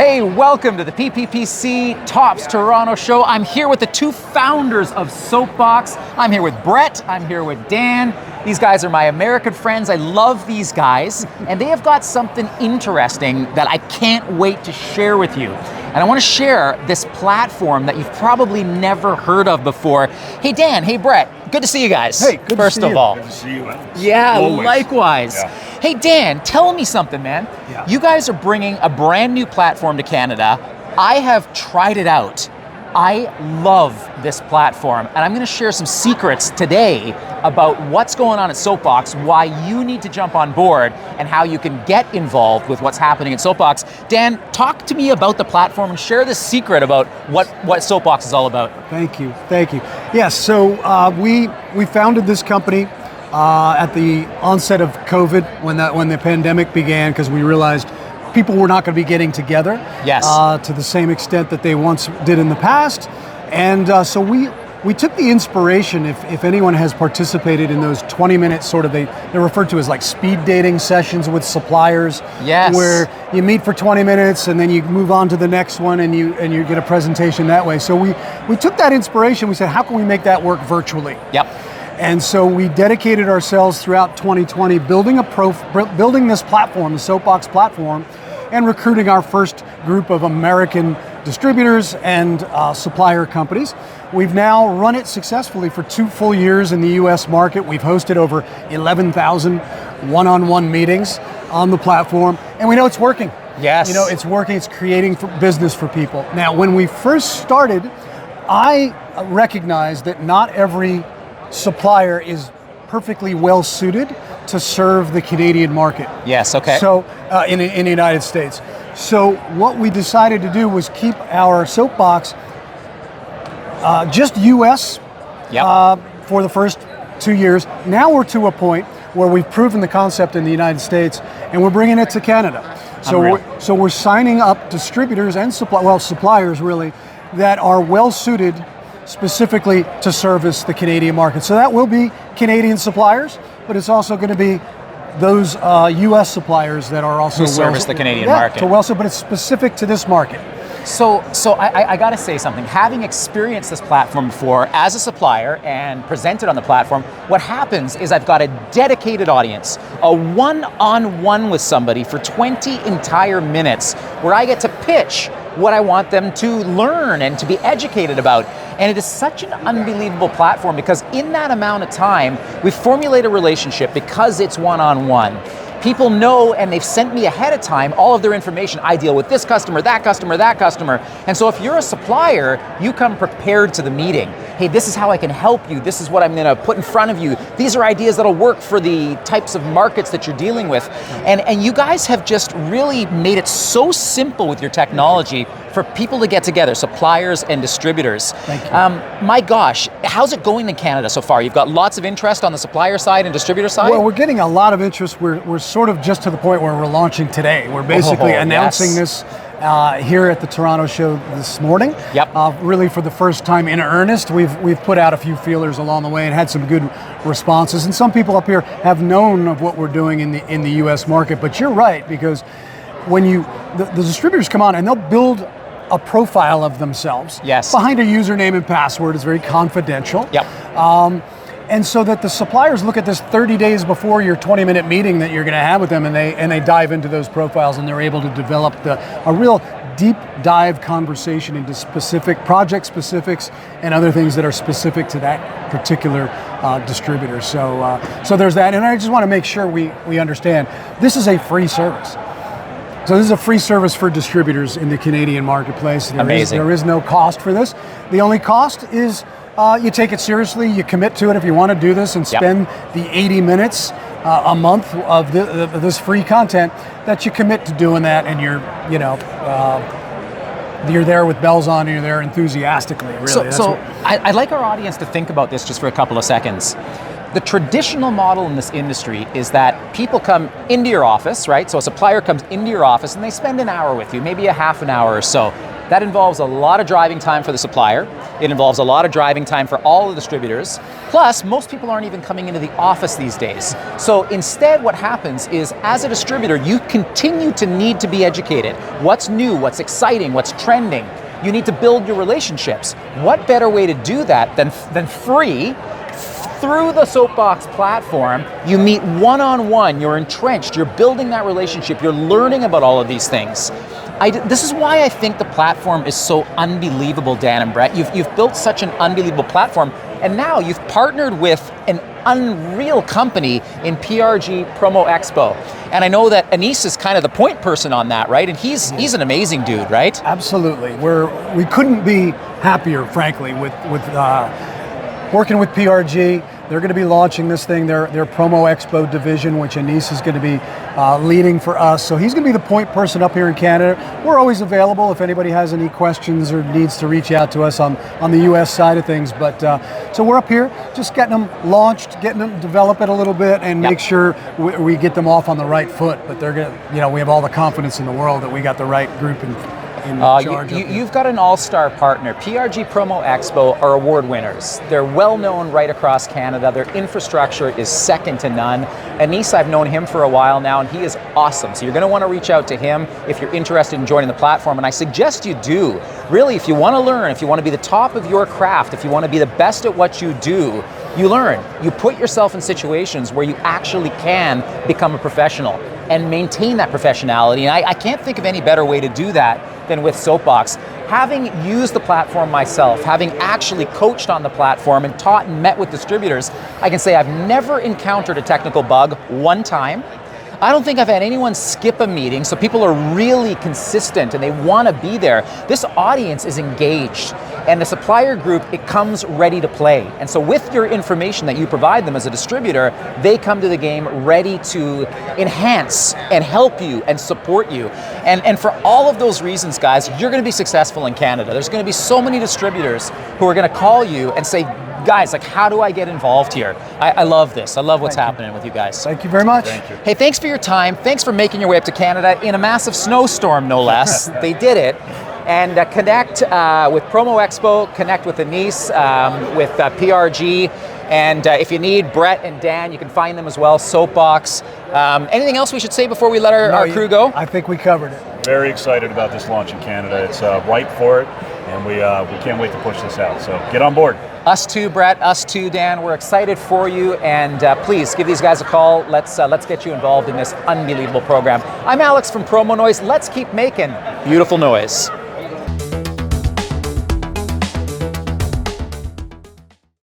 Hey, welcome to the PPPC Tops Toronto show. I'm here with the two founders of Soapbox. I'm here with Brett, I'm here with Dan. These guys are my American friends. I love these guys, and they have got something interesting that I can't wait to share with you. And I want to share this platform that you've probably never heard of before. Hey Dan, hey Brett, good to see you guys. Hey, good First to see of you. all. Good to see you, Alex. Yeah, Always. likewise. Yeah. Hey Dan, tell me something, man. Yeah. You guys are bringing a brand new platform to Canada. I have tried it out. I love this platform, and I'm going to share some secrets today about what's going on at Soapbox, why you need to jump on board, and how you can get involved with what's happening at Soapbox. Dan, talk to me about the platform and share the secret about what Soapbox is all about. Thank you. Yes, so we founded this company at the onset of COVID when the pandemic began, because we realized people were not going to be getting together to the same extent that they once did in the past. And so we took the inspiration, if anyone has participated in those 20-minute sort of, they're referred to as like speed dating sessions with suppliers, where you meet for 20 minutes and then you move on to the next one and you get a presentation that way. So we took that inspiration, we said, how can we make that work virtually? Yep. And so we dedicated ourselves throughout 2020 building this platform, the Soapbox platform, and recruiting our first group of American distributors and supplier companies. We've now run it successfully for 2 full years in the US market. We've hosted over 11,000 one-on-one meetings on the platform, and we know it's working. Yes. You know, it's working, it's creating business for people. Now, when we first started, I recognized that not every supplier is perfectly well suited to serve the Canadian market. Yes, okay. So in the United States. So what we decided to do was keep our Soapbox just US for the first 2 years. Now we're to a point where we've proven the concept in the United States and we're bringing it to Canada. So we're signing up distributors and suppliers really that are well suited specifically to service the Canadian market. So that will be Canadian suppliers, but it's also going to be those US suppliers that are also who service the Canadian market. But it's specific to this market. So I got to say something. Having experienced this platform before as a supplier and presented on the platform, what happens is I've got a dedicated audience, a one-on-one with somebody for 20 entire minutes where I get to pitch what I want them to learn and to be educated about. And it is such an unbelievable platform because in that amount of time, we formulate a relationship because it's one-on-one. People know, and they've sent me ahead of time all of their information. I deal with this customer, that customer, that customer. And so if you're a supplier, you come prepared to the meeting. Hey, this is how I can help you. This is what I'm gonna put in front of you. These are ideas that'll work for the types of markets that you're dealing with. And you guys have just really made it so simple with your technology for people to get together, suppliers and distributors. Thank you. My gosh, how's it going in Canada so far? You've got lots of interest on the supplier side and distributor side? Well, we're getting a lot of interest. We're sort of just to the point where we're launching today. We're basically announcing this here at the Toronto show this morning. Yep. Really for the first time in earnest. We've put out a few feelers along the way and had some good responses. And some people up here have known of what we're doing in the US market. But you're right, because when the distributors come on and they'll build a profile of themselves behind a username and password. Is very confidential. Yep. And so that the suppliers look at this 30 days before your 20-minute meeting that you're going to have with them, and they dive into those profiles, and they're able to develop a real deep dive conversation into specific project specifics and other things that are specific to that particular distributor. So there's that, and I just want to make sure we understand this is a free service. So this is a free service for distributors in the Canadian marketplace. There is no cost for this. The only cost is you take it seriously, you commit to it if you want to do this and spend the 80 minutes a month of this free content, that you commit to doing that, and you're there with bells on and you're there enthusiastically, really. I'd like our audience to think about this just for a couple of seconds. The traditional model in this industry is that people come into your office, right? So a supplier comes into your office and they spend an hour with you, maybe a half an hour or so. That involves a lot of driving time for the supplier. It involves a lot of driving time for all the distributors. Plus, most people aren't even coming into the office these days. So instead, what happens is, as a distributor, you continue to need to be educated. What's new, what's exciting, what's trending. You need to build your relationships. What better way to do that than free? Through the Soapbox platform, you meet one-on-one, you're entrenched, you're building that relationship, you're learning about all of these things. This is why I think the platform is so unbelievable, Dan and Brett. You've built such an unbelievable platform, and now you've partnered with an unreal company in PRG Promo Expo. And I know that Anis is kind of the point person on that, right? And he's an amazing dude, right? Absolutely. We couldn't be happier, frankly, with working with PRG. They're going to be launching this thing, their Promo Expo division, which Anis is going to be leading for us. So he's going to be the point person up here in Canada. We're always available if anybody has any questions or needs to reach out to us on the US side of things. But so we're up here just getting them launched, getting them develop it a little bit, and make sure we get them off on the right foot. But they're going to, we have all the confidence in the world that we got the right group in charge. You've got an all-star partner. PRG Promo Expo are award winners. They're well known right across Canada. Their infrastructure is second to none. Anis, I've known him for a while now, and he is awesome. So you're going to want to reach out to him if you're interested in joining the platform, and I suggest you do. Really, if you want to learn, if you want to be the top of your craft, if you want to be the best at what you do, you learn. You put yourself in situations where you actually can become a professional and maintain that professionality. And I can't think of any better way to do that than with Soapbox. Having used the platform myself, having actually coached on the platform and taught and met with distributors, I can say I've never encountered a technical bug one time. I don't think I've had anyone skip a meeting, so people are really consistent and they want to be there. This audience is engaged, and the supplier group, it comes ready to play. And so with your information that you provide them as a distributor, they come to the game ready to enhance and help you and support you. And for all of those reasons, guys, you're going to be successful in Canada. There's going to be so many distributors who are going to call you and say, guys, like, how do I get involved here? I love this. I love what's happening with you guys. Thank you very much. Thank you. Hey, thanks for your time. Thanks for making your way up to Canada in a massive snowstorm, no less. They did it. And connect with Promo Expo, connect with Anis, with PRG. And if you need Brett and Dan, you can find them as well, Soapbox. Anything else we should say before we let our crew go? I think we covered it. Very excited about this launch in Canada. It's ripe for it, and we can't wait to push this out. So get on board. Us too, Brett. Us too, Dan. We're excited for you, and please give these guys a call. Let's get you involved in this unbelievable program. I'm Alex from Promonoise. Let's keep making beautiful noise.